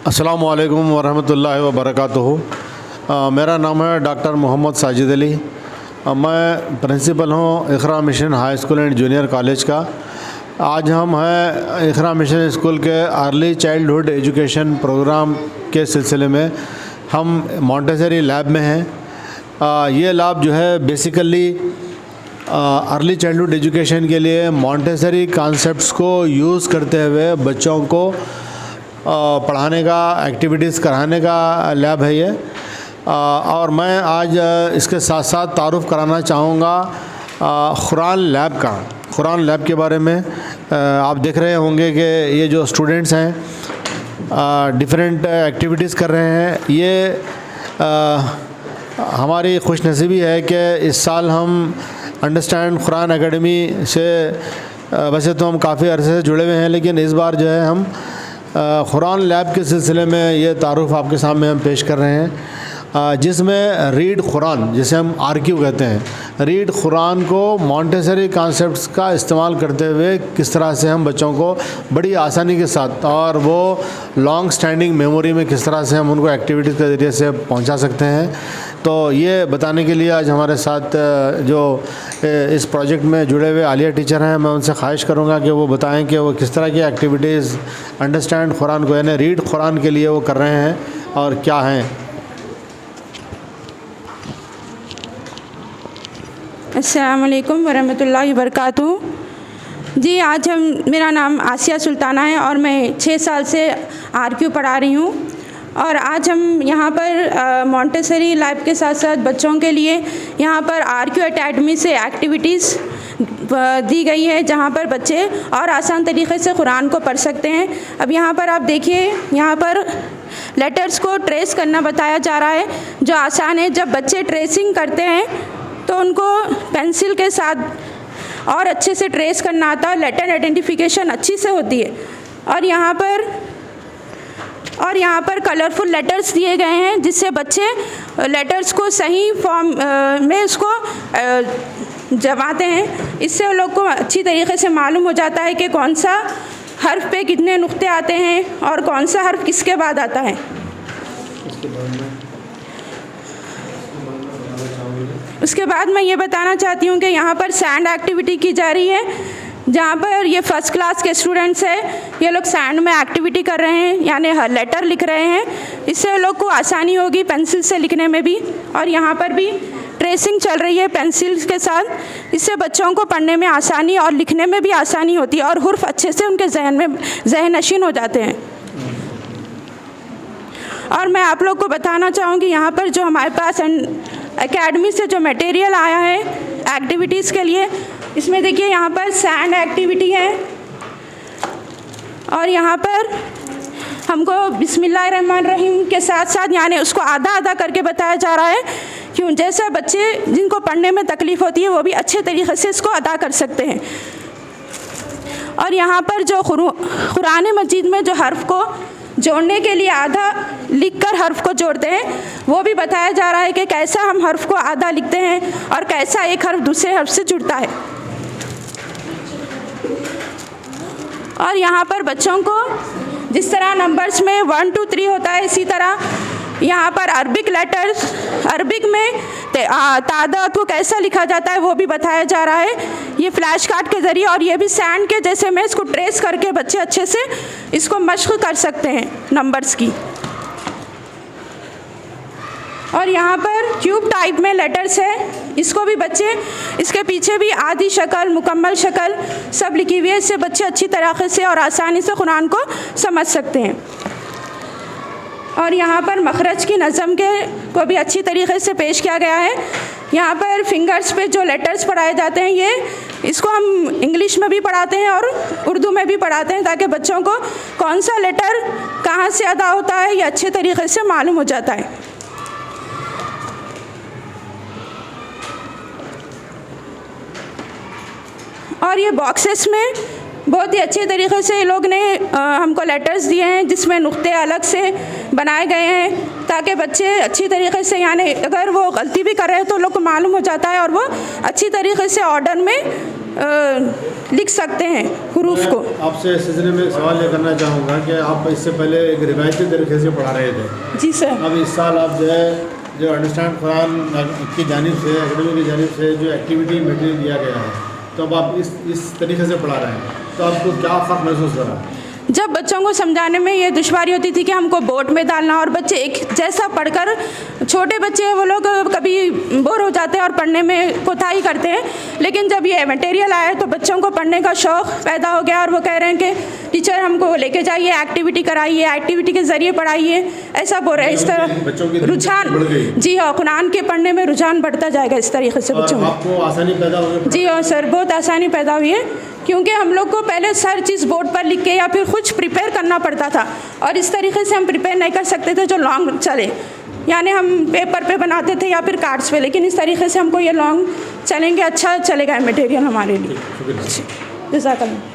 अस्सलामु अलैकुम वरहमतुल्लाहि वबरकातुहू। मेरा नाम है डॉक्टर मोहम्मद साजिद अली। मैं प्रिंसिपल हूँ Iqra mission high school and junior college का। आज हम हैं इक़रा मिशन स्कूल के अर्ली चाइल्डहुड एजुकेशन प्रोग्राम के सिलसिले में हम मॉन्टेसरी लैब में हैं। ये लैब जो है बेसिकली अर्ली चाइल्डहुड एजुकेशन के लिए मॉन्टेसरी कॉन्सेप्ट्स को यूज़ करते हुए बच्चों को पढ़ाने का, एक्टिविटीज़ कराने का लैब है ये। और मैं आज इसके साथ साथ तारुफ़ कराना चाहूँगा कुरान लैब का। कुरान लैब के बारे में आप देख रहे होंगे कि ये जो स्टूडेंट्स हैं डिफरेंट एक्टिविटीज़ कर रहे हैं। ये हमारी खुशनसीबी है कि इस साल हम अंडरस्टैंड कुरान एकेडमी से वैसे तो हम काफ़ी अरसे से जुड़े हुए हैं, लेकिन इस बार जो है हम कुरान लैब के सिलसिले में ये तारुफ़ आपके सामने हम पेश कर रहे हैं, जिसमें रीड कुरान, जिसे हम आरक्यू कहते हैं, रीड कुरान को मॉन्टेसरी कॉन्सेप्ट्स का इस्तेमाल करते हुए किस तरह से हम बच्चों को बड़ी आसानी के साथ और वो लॉन्ग स्टैंडिंग मेमोरी में किस तरह से हम उनको एक्टिविटीज़ के ज़रिए से पहुंचा सकते हैं। तो ये बताने के लिए आज हमारे साथ जो इस प्रोजेक्ट में जुड़े हुए आलिया टीचर हैं, मैं उनसे ख्वाहिश करूंगा कि वो बताएं कि वो किस तरह की एक्टिविटीज़ अंडरस्टैंड कुरान को यानी रीड कुरान के लिए वो कर रहे हैं और क्या हैं। अस्सलाम वालेकुम वरहमतुल्लाहि वबरकातुहू। जी, आज मेरा नाम आसिया सुल्ताना है और मैं 6 साल से आरक्यू पढ़ा रही हूँ। और आज हम यहाँ पर मॉन्टेसरी लैब के साथ साथ बच्चों के लिए यहाँ पर आरक्यू एकेडमी से एक्टिविटीज़ दी गई है, जहाँ पर बच्चे और आसान तरीक़े से कुरान को पढ़ सकते हैं। अब यहाँ पर आप देखिए, यहाँ पर लेटर्स को ट्रेस करना बताया जा रहा है, जो आसान है। जब बच्चे ट्रेसिंग करते हैं तो उनको पेंसिल के साथ और अच्छे से ट्रेस करना आता है, लेटर आइडेंटिफिकेशन अच्छी से होती है। और यहाँ पर कलरफुल लेटर्स दिए गए हैं, जिससे बच्चे लेटर्स को सही फॉर्म में उसको जमाते हैं। इससे उन लोग को अच्छी तरीके से मालूम हो जाता है कि कौन सा हर्फ पे कितने नुक्ते आते हैं और कौन सा हर्फ किसके बाद आता है। उसके बाद मैं ये बताना चाहती हूँ कि यहाँ पर सैंड एक्टिविटी की जा रही है, जहाँ पर ये फर्स्ट क्लास के स्टूडेंट्स हैं। ये लोग सैंड में एक्टिविटी कर रहे हैं, यानी लेटर लिख रहे हैं। इससे लोग को आसानी होगी पेंसिल से लिखने में भी। और यहाँ पर भी ट्रेसिंग चल रही है पेंसिल के साथ। इससे बच्चों को पढ़ने में आसानी और लिखने में भी आसानी होती है और हुर्फ अच्छे से उनके जहन नशीन हो जाते हैं। और मैं आप लोग को बताना चाहूँगी, यहाँ पर जो हमारे पास एकेडमी से जो मटेरियल आया है एक्टिविटीज़ के लिए, इसमें देखिए यहाँ पर सैंड एक्टिविटी है और यहाँ पर हमको बिस्मिल्लाहिर्रहमानिर्रहीम के साथ साथ यानी उसको आधा आधा करके बताया जा रहा है, क्यों जैसे बच्चे जिनको पढ़ने में तकलीफ़ होती है वो भी अच्छे तरीक़े से इसको अदा कर सकते हैं। और यहाँ पर जो कुरान मजीद में जो हर्फ़ को जोड़ने के लिए आधा लिखकर हर्फ को जोड़ते हैं, वो भी बताया जा रहा है कि कैसा हम हर्फ को आधा लिखते हैं और कैसा एक हर्फ दूसरे हर्फ से जुड़ता है। और यहाँ पर बच्चों को जिस तरह नंबर्स में 1 2 3 होता है, इसी तरह यहाँ पर अरबिक लेटर्स, अरबिक में तादाद को कैसा लिखा जाता है वो भी बताया जा रहा है, ये फ्लैश कार्ड के ज़रिए। और ये भी सैंड के जैसे में इसको ट्रेस करके बच्चे अच्छे से इसको मश्क कर सकते हैं नंबर्स की। और यहाँ पर क्यूब टाइप में लेटर्स है, इसको भी बच्चे, इसके पीछे भी आधी शक्ल, मुकम्मल शक्ल सब लिखी हुई है। इससे बच्चे अच्छी तरीके से और आसानी से कुरान को समझ सकते हैं। और यहाँ पर मखरज की नज़म को भी अच्छी तरीके से पेश किया गया है। यहाँ पर फिंगर्स पे जो लेटर्स पढ़ाए जाते हैं, ये इसको हम इंग्लिश में भी पढ़ाते हैं और उर्दू में भी पढ़ाते हैं, ताकि बच्चों को कौन सा लेटर कहाँ से अदा होता है ये अच्छे तरीके से मालूम हो जाता है। और ये बॉक्सेस में बहुत ही अच्छे तरीके से ये लोग ने हमको लेटर्स दिए हैं, जिसमें नुक्ते अलग से बनाए गए हैं, ताकि बच्चे अच्छी तरीके से, यानी अगर वो गलती भी कर रहे हैं तो लोग को मालूम हो जाता है और वो अच्छी तरीके से ऑर्डर में लिख सकते हैं हरूफ को। आपसे इस सिलसिले में एक सवाल ये करना चाहूँगा कि आप इससे पहले एक रिवायती तरीके से पढ़ा रहे थे। जी सर। अब इस साल आप जो अंडरस्टैंड कुरान की जानिब से, एकेडमी की जानिब से जो एक्टिविटी मटेरियल दिया गया है, तो अब आप इस तरीके से पढ़ा रहे हैं, तो आपको क्या फ़र्क महसूस हो रहा है? जब बच्चों को समझाने में ये दुश्वारी होती थी कि हमको बोर्ड में डालना और बच्चे एक जैसा पढ़कर, छोटे बच्चे वो लोग कभी बोर हो जाते हैं और पढ़ने में कोताही करते हैं, लेकिन जब ये मटेरियल आया तो बच्चों को पढ़ने का शौक़ पैदा हो गया और वो कह रहे हैं कि टीचर हमको लेके जाइए, एक्टिविटी कराइए, एक्टिविटी के ज़रिए पढ़ाइए, ऐसा बोल रहे हैं। इस तरह रुझान, जी हाँ, कुरान के पढ़ने में रुझान बढ़ता जाएगा इस तरीके से बच्चों में। आपको आसानी पैदा हुई? जी हाँ सर, बहुत आसानी पैदा हुई है, क्योंकि हम लोग को पहले हर चीज़ बोर्ड पर लिख के या फिर कुछ प्रिपेयर करना पड़ता था, और इस तरीके से हम प्रिपेयर नहीं कर सकते थे जो लॉन्ग चले, यानी हम पेपर पे बनाते थे या फिर कार्ड्स पे, लेकिन इस तरीके से हमको ये लॉन्ग चलेंगे, अच्छा चलेगा मटेरियल हमारे लिए। जज़ाकल्लाह।